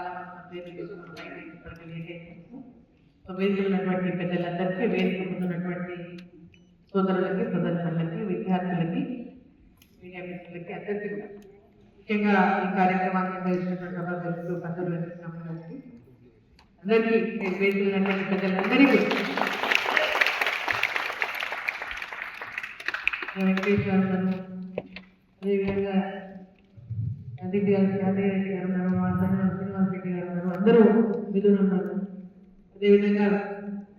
చాలా మంది వేదిక ఉన్నటువంటి పెద్దలందరికీ, వేదిక ముందున్నటువంటి సోదరులకి, సోదరులకి, విద్యార్థులకి, మీడియా మిత్రులకి అందరికీ ముఖ్యంగా ఈ కార్యక్రమాన్ని నిర్వహించినటువంటి సభ్యులకు, బంధువులకి, అందరికీ వేదిక ఉన్నటువంటి పెద్దలందరికీ వెంకటేశ్వర గారు, అదేవిధంగా అదితి గారు, యాదయ్య రెడ్డి గారు ఉన్నారు, మా శ్రీనివాస్ రెడ్డి గారు ఉన్నారు, అందరూ మిథులు ఉన్నారు. అదేవిధంగా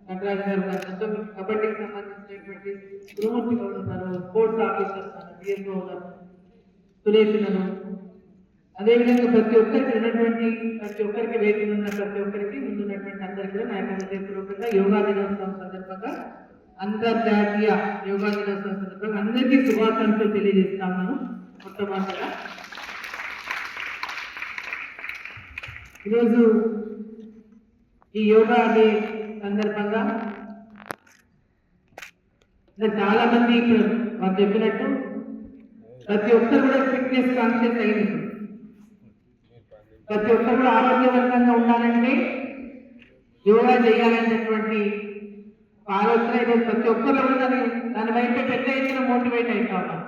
నటరాజు గారు ఉన్నారు, కబడ్డీకి సంబంధించినటువంటి గురుమూర్తి గౌడ్ ఉన్నారు, స్పోర్ట్స్ ఆఫీసర్ ఉన్నారు, డిఎస్ఓ ఉన్నారు, సురేష్ ఉన్నారు. అదేవిధంగా ప్రతి ఒక్కరికి ఉన్నటువంటి వేదిక ఉన్న ప్రతి ఒక్కరికి ముందున్నటువంటి అందరికీ కూడా నా యొక్క హృదయపూర్వకంగా యోగా దినోత్సవం సందర్భంగా, అంతర్జాతీయ యోగా దినోత్సవం సందర్భంగా అందరికీ శుభాకాంక్షలు తెలియజేస్తా ఉన్నాను. మొట్టమొదటిగా ఈరోజు ఈ యోగా డే సందర్భంగా చాలా మంది ఇప్పుడు వారు చెప్పినట్టు ప్రతి ఒక్కరు కూడా ఫిట్నెస్ కాన్షియస్ అయింది. ప్రతి ఒక్కరు కూడా ఆరోగ్యవంతంగా ఉండాలంటే యోగా చేయాలనేటువంటి ఆలోచన ఈరోజు ప్రతి ఒక్కరు ఉన్నది. దాని వైపు పెద్ద ఎత్తున మోటివేట్ అవుతా ఉన్నారు.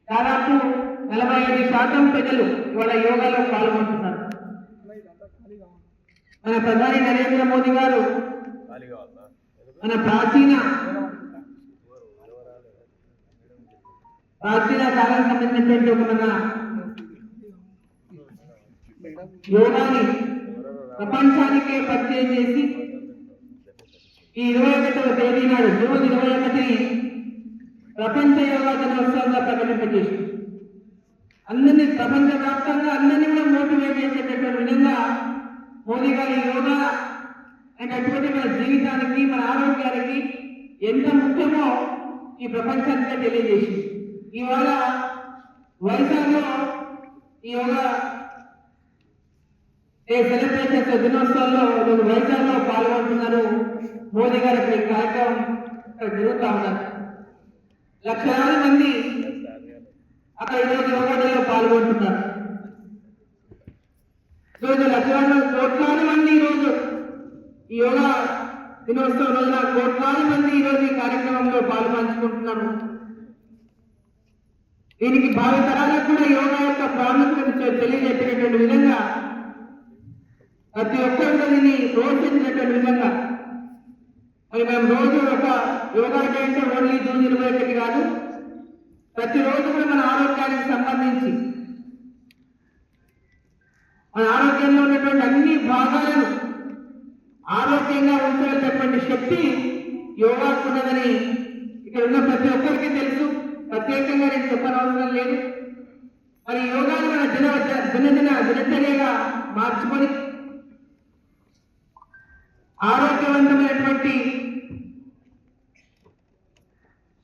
దాదాపు 45% ప్రజలు ఇవాళ యోగాలో పాల్గొంటున్నారు. మన ప్రధాని నరేంద్ర మోదీ గారు మన ప్రాచీన కాలం సంబంధించినటువంటి ఒక మన యోగాని ప్రపంచానికే పరిచయం చేసి ఈ 21వ తేదీ నాడు జూన్ 21 ప్రపంచ యోగా దినోత్సవంగా ప్రకటింపజేసింది. అందరినీ ప్రపంచవ్యాప్తంగా అందరినీ కూడా మోటివేట్ చేసేటటువంటి విధంగా మోదీ గారి యోగా అనేటువంటి మన జీవితానికి, మన ఆరోగ్యానికి ఎంత ముఖ్యమో ఈ ప్రపంచానికి తెలియజేసింది. ఇవాళ వైజాగ్లో ఈ యోగా సెలబ్రేషన్స్ దినోత్సవంలో వైజాగ్లో పాల్గొంటున్నారు. మోదీ గారి కార్యక్రమం జరుగుతూ ఉన్నారు. లక్షలాది మంది అక్కడ ఈరోజు యోగా డేలో పాల్గొంటున్నారు. ఈరోజు కోట్లాది మంది ఈరోజు ఈ యోగా దినోత్సవం రోజున కోట్లాది మంది ఈరోజు ఈ కార్యక్రమంలో పాల్పంచుకుంటున్నారు. దీనికి భావితరాలకు కూడా యోగా యొక్క ప్రాముఖ్యత తెలియజెప్పినటువంటి విధంగా ప్రతి ఒక్కరు దీన్ని ప్రోత్సహించినటువంటి విధంగా మరి మేము రోజు ఒక యోగా డే అంటే ఓన్లీ జూన్ 21 కాదు, ప్రతిరోజు కూడా మన ఆరోగ్యానికి సంబంధించి మన ఆరోగ్యంలో ఉన్నటువంటి అన్ని భాగాలను ఆరోగ్యంగా ఉంచాల్సినటువంటి శక్తి యోగాకు ఉన్నదని ఇక్కడ ఉన్న ప్రతి ఒక్కరికి తెలుసు. ప్రత్యేకంగా నేను చెప్పనవసరం లేదు. మరి యోగాను మన దినచర్యగా మార్చుకొని ఆరోగ్యవంతమైనటువంటి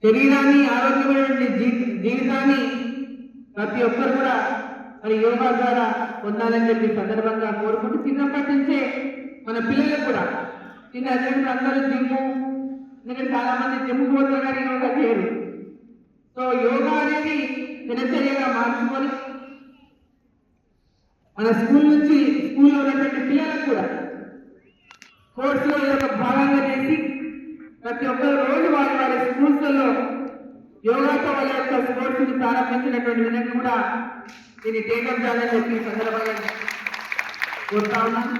శరీరాన్ని, ఆరోగ్యమైనటువంటి జీవితాన్ని ప్రతి ఒక్కరు కూడా మరి యోగా ద్వారా పొందాలని చెప్పి సందర్భంగా కోరుకుంటూ, చిన్నప్పటి నుంచే మన పిల్లలకు కూడా చిన్న అందరూ జిమ్ము, ఎందుకంటే చాలా మంది జిమ్ పోతారు కానీ యోగా చేయరు. సో యోగా అనేది దినచర్యగా మార్చుకొని మన స్కూల్లో ఉన్నటువంటి పిల్లలకు కూడా స్పోర్ట్స్లో ఒక భాగంగా చేసి ప్రతి ఒక్కరు రోజు వారి స్కూల్స్లో యోగాతో వాళ్ళ యొక్క స్పోర్ట్స్ని ప్రారంభించినటువంటి విధంగా కూడా దీన్ని టేకప్ చేయాలని చెప్పి సందర్భంగా కోరుతా ఉన్నాను.